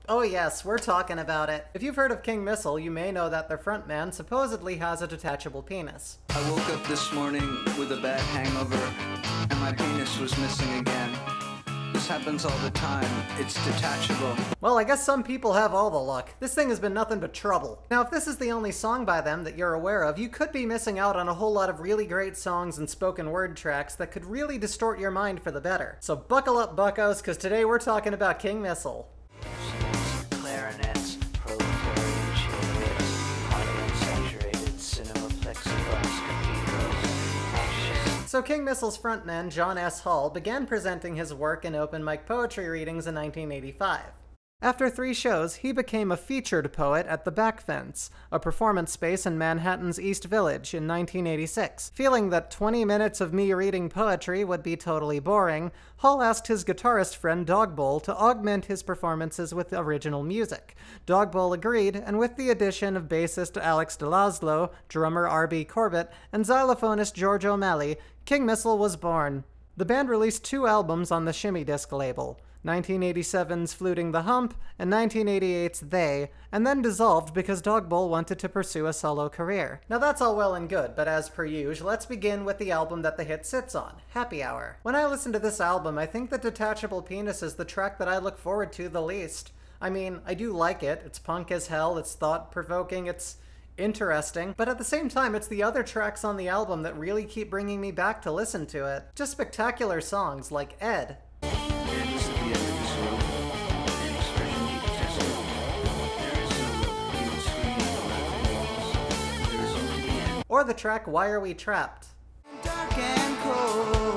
Oh yes, we're talking about it. If you've heard of King Missile, you may know that their frontman supposedly has a detachable penis. I woke up this morning with a bad hangover, and my penis was missing again. This happens all the time. It's detachable. Well, I guess some people have all the luck. This thing has been nothing but trouble. Now, if this is the only song by them that you're aware of, you could be missing out on a whole lot of really great songs and spoken word tracks that could really distort your mind for the better. So buckle up, buccos, because today we're talking about King Missile. Clarinets, proletarian chariots, highly unsaturated cinema plexiglass cathedrals. So King Missile's frontman, John S. Hall, began presenting his work in open mic poetry readings in 1985. After 3 shows, he became a featured poet at the Back Fence, a performance space in Manhattan's East Village, in 1986. Feeling that 20 minutes of me reading poetry would be totally boring, Hall asked his guitarist friend Dogbowl to augment his performances with original music. Dogbowl agreed, and with the addition of bassist Alex DeLazlo, drummer R.B. Corbett, and xylophonist George O'Malley, King Missile was born. The band released 2 albums on the Shimmy Disc label, 1987's Fluting the Hump and 1988's They, and then dissolved because Dogbowl wanted to pursue a solo career. Now that's all well and good, but as per usual, let's begin with the album that the hit sits on, Happy Hour. When I listen to this album, I think that Detachable Penis is the track that I look forward to the least. I mean, I do like it, it's punk as hell, it's thought-provoking, it's interesting, but at the same time, it's the other tracks on the album that really keep bringing me back to listen to it. Just spectacular songs like Ed. Or the track Why Are We Trapped? Dark and cold.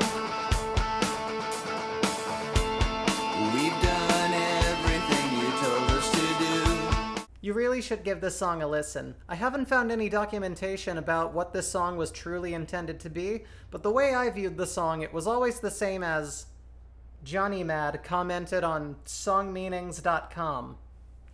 We've done everything you told us to do. You really should give this song a listen. I haven't found any documentation about what this song was truly intended to be, but the way I viewed the song, it was always the same as Johnny Mad commented on songmeanings.com.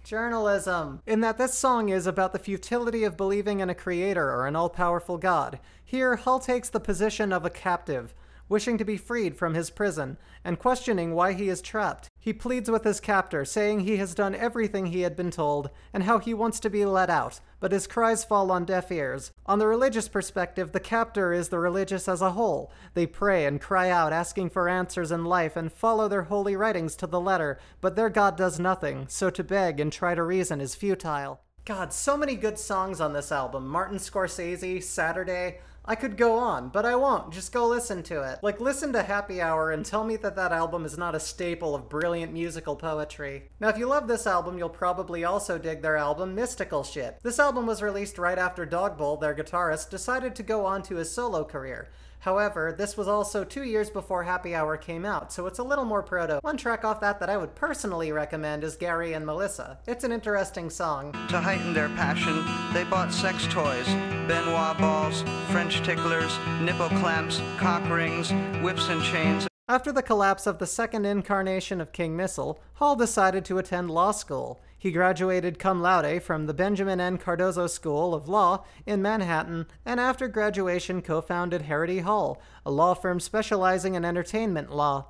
Journalism. In that this song is about the futility of believing in a creator or an all-powerful god. Here, Hull takes the position of a captive, wishing to be freed from his prison, and questioning why he is trapped. He pleads with his captor, saying he has done everything he had been told, and how he wants to be let out, but his cries fall on deaf ears. On the religious perspective, the captor is the religious as a whole. They pray and cry out, asking for answers in life, and follow their holy writings to the letter, but their God does nothing, so to beg and try to reason is futile. God, so many good songs on this album. Martin Scorsese, Saturday. I could go on, but I won't. Just go listen to it. Like, listen to Happy Hour and tell me that that album is not a staple of brilliant musical poetry. Now, if you love this album, you'll probably also dig their album, Mystical Shit. This album was released right after Dogbowl, their guitarist, decided to go on to his solo career. However, this was also 2 years before Happy Hour came out, so it's a little more proto. One track off that I would personally recommend is Gary and Melissa. It's an interesting song. To heighten their passion, they bought sex toys, Benoit balls, French ticklers, nipple clamps, cock rings, whips and chains. After the collapse of the second incarnation of King Missile, Hall decided to attend law school. He graduated cum laude from the Benjamin N. Cardozo School of Law in Manhattan, and after graduation co-founded Harrity Hall, a law firm specializing in entertainment law.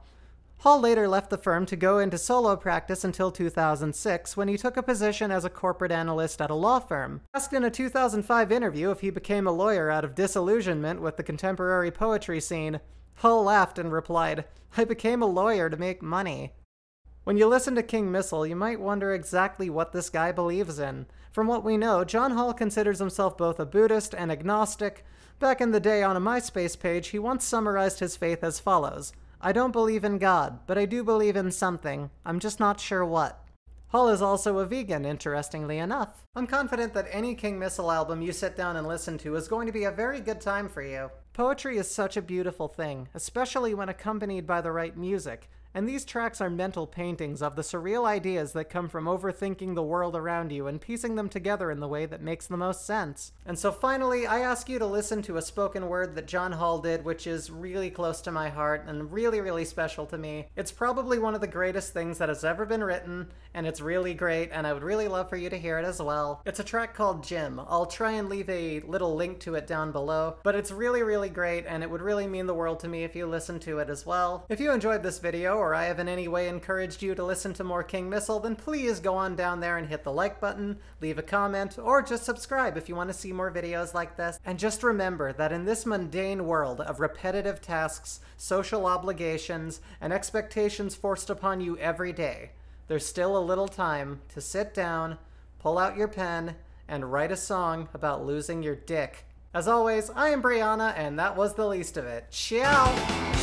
Hall later left the firm to go into solo practice until 2006, when he took a position as a corporate analyst at a law firm. Asked in a 2005 interview if he became a lawyer out of disillusionment with the contemporary poetry scene, Hull laughed and replied, "I became a lawyer to make money." When you listen to King Missile, you might wonder exactly what this guy believes in. From what we know, John Hall considers himself both a Buddhist and agnostic. Back in the day on a MySpace page, he once summarized his faith as follows: "I don't believe in God, but I do believe in something. I'm just not sure what." Hall is also a vegan, interestingly enough. I'm confident that any King Missile album you sit down and listen to is going to be a very good time for you. Poetry is such a beautiful thing, especially when accompanied by the right music. And these tracks are mental paintings of the surreal ideas that come from overthinking the world around you and piecing them together in the way that makes the most sense. And so finally, I ask you to listen to a spoken word that John Hall did, which is really close to my heart and really, really special to me. It's probably one of the greatest things that has ever been written, and it's really great, and I would really love for you to hear it as well. It's a track called Jim. I'll try and leave a little link to it down below, but it's really, really great, and it would really mean the world to me if you listen to it as well. If you enjoyed this video, or I have in any way encouraged you to listen to more King Missile, then please go on down there and hit the like button, leave a comment, or just subscribe if you want to see more videos like this. And just remember that in this mundane world of repetitive tasks, social obligations, and expectations forced upon you every day, there's still a little time to sit down, pull out your pen, and write a song about losing your dick. As always, I am Brianna, and that was the least of it. Ciao!